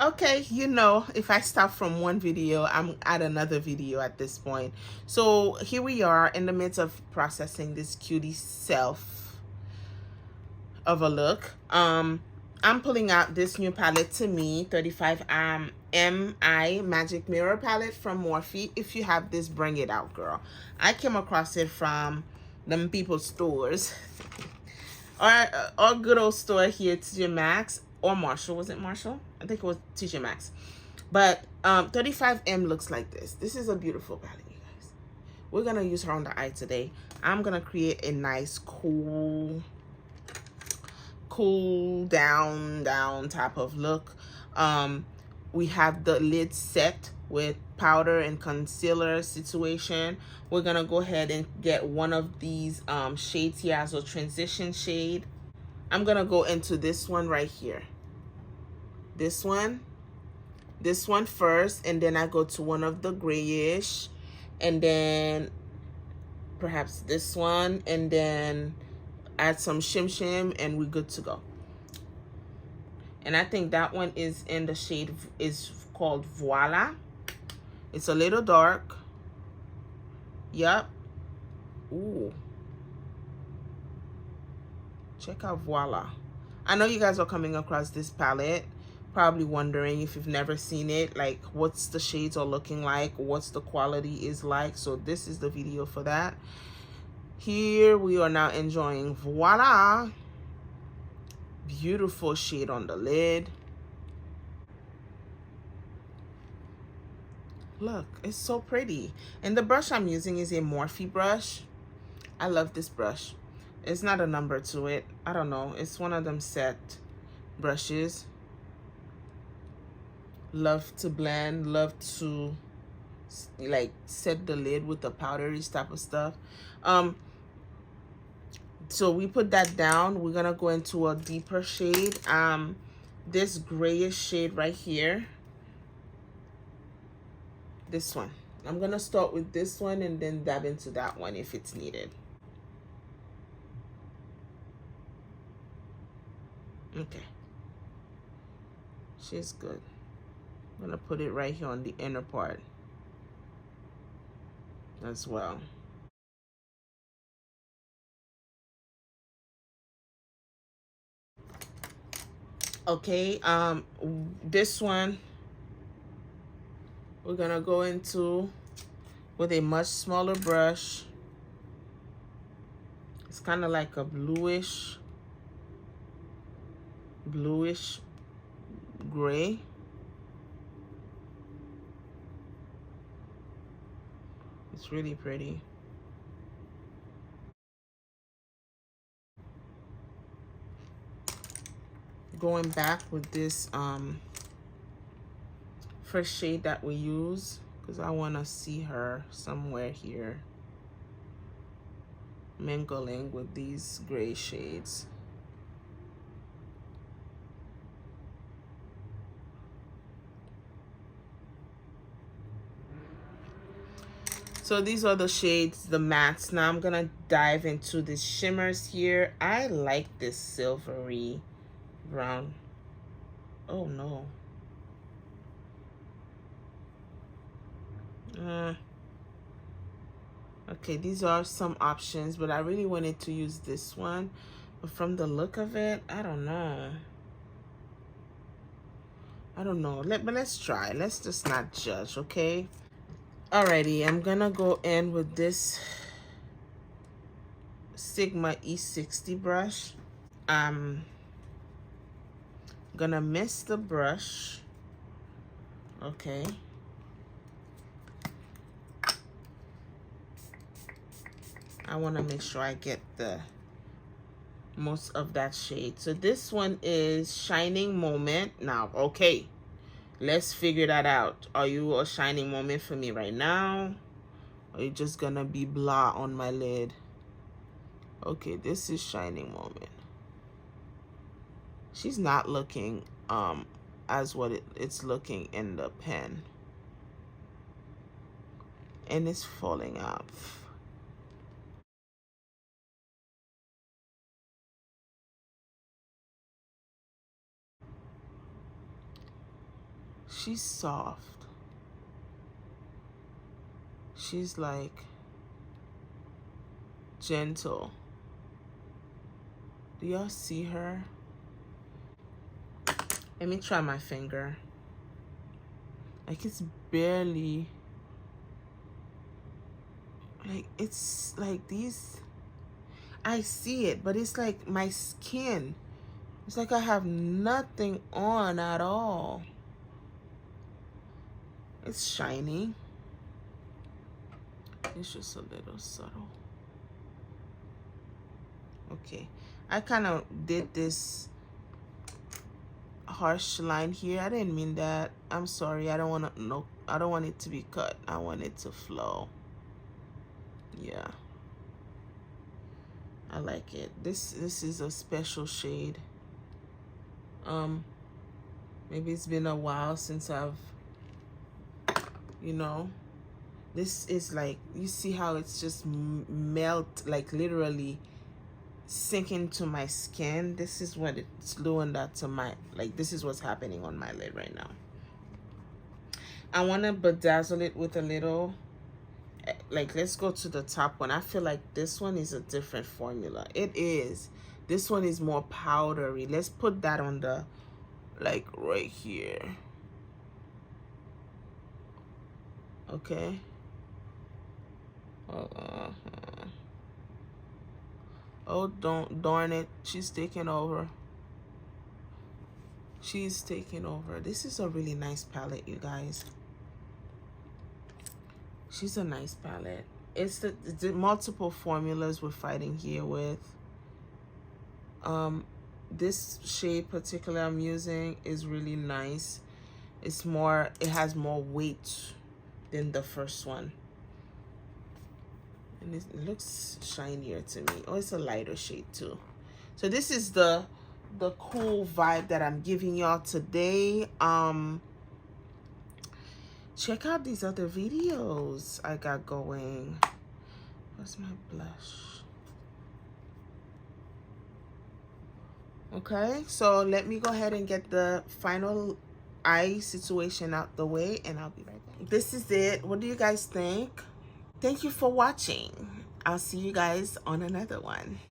Okay, you know, if I stop from one video, I'm at another video at this point. So here we are in the midst of processing this cutie self of a look. I'm pulling out this new palette to me, 35MI Magic Mirror palette from Morphe. If you have this, bring it out, girl. I came across it from them people's stores. Our good old store here, TJ Maxx or Marshall. Was it Marshall? I think it was TJ Maxx. But 35M looks like this. This is a beautiful palette, you guys. We're gonna use her on the eye today. I'm gonna create a nice cool down type of look. We have the lid set with powder and concealer situation. We're gonna go ahead and get one of these shades here as a transition shade. I'm gonna go into this one right here. This one first, and then I go to one of the grayish, and then perhaps this one, and then add some shim shim, and we're good to go. And I think that one is in the shade is called Voila. It's a little dark. Yep. Ooh. Check out Voila. I know you guys are coming across this palette, probably wondering if you've never seen it, like what's the shades are looking like, what's the quality is like. So this is the video for that. Here we are now enjoying Voila. Beautiful shade on the lid. Look, it's so pretty. And the brush I'm using is a Morphe brush. I love this brush. It's not a number to it. I don't know. It's one of them set brushes. Love to blend, love to like set the lid with the powdery type of stuff. So we put that down. We're gonna go into a deeper shade. This grayish shade right here. This one. I'm gonna start with this one and then dab into that one if it's needed. Okay. She's good. I'm gonna put it right here on the inner part as well. Okay, this one we're gonna go into with a much smaller brush. It's kind of like a bluish gray. It's really pretty. Going back with this first shade that we use, because I want to see her somewhere here mingling with these gray shades. So these are the shades, the mattes. Now I'm gonna dive into the shimmers here. I like this silvery brown. Oh no. Okay, these are some options, but I really wanted to use this one. But from the look of it, I don't know. But let's try. Let's just not judge, okay? Alrighty, I'm gonna go in with this Sigma E60 brush. I'm gonna mist the brush. Okay. I want to make sure I get the most of that shade. So this one is Shining Moment. Now, okay, let's figure that out. Are you a shining moment for me right now? Or are you just gonna be blah on my lid? Okay, this is Shining Moment. She's not looking as what it's looking in the pen. And it's falling off. She's soft. She's like gentle. Do y'all see her? Let me try my finger. Like it's barely, like it's like these, I see it, but it's like my skin. It's like I have nothing on at all. It's shiny. It's just a little subtle. Okay, I kind of did this harsh line here. I didn't mean that. I'm sorry. I don't want to, no, I don't want it to be cut. I want it to flow. Yeah, I like it. This is a special shade. Maybe it's been a while since I've, you know, this is like, you see how it's just melt, like literally sink into my skin. This is what it's doing that to my, like this is what's happening on my lid right now. I want to bedazzle it with a little, like let's go to the top one. I feel like this one is a different formula. It is. This one is more powdery. Let's put that on the, like right here. Okay. Oh, darn it. She's taking over. She's taking over. This is a really nice palette, you guys. She's a nice palette. It's the multiple formulas we're fighting here with. This shade particular I'm using is really nice. It's more, it has more weight than the first one. And it looks shinier to me. Oh, it's a lighter shade too. So this is the cool vibe that I'm giving y'all today. Check out these other videos I got going. Where's my blush? Okay, so let me go ahead and get the final eye situation out the way, and I'll be right back. This is it. What do you guys think? Thank you for watching. I'll see you guys on another one.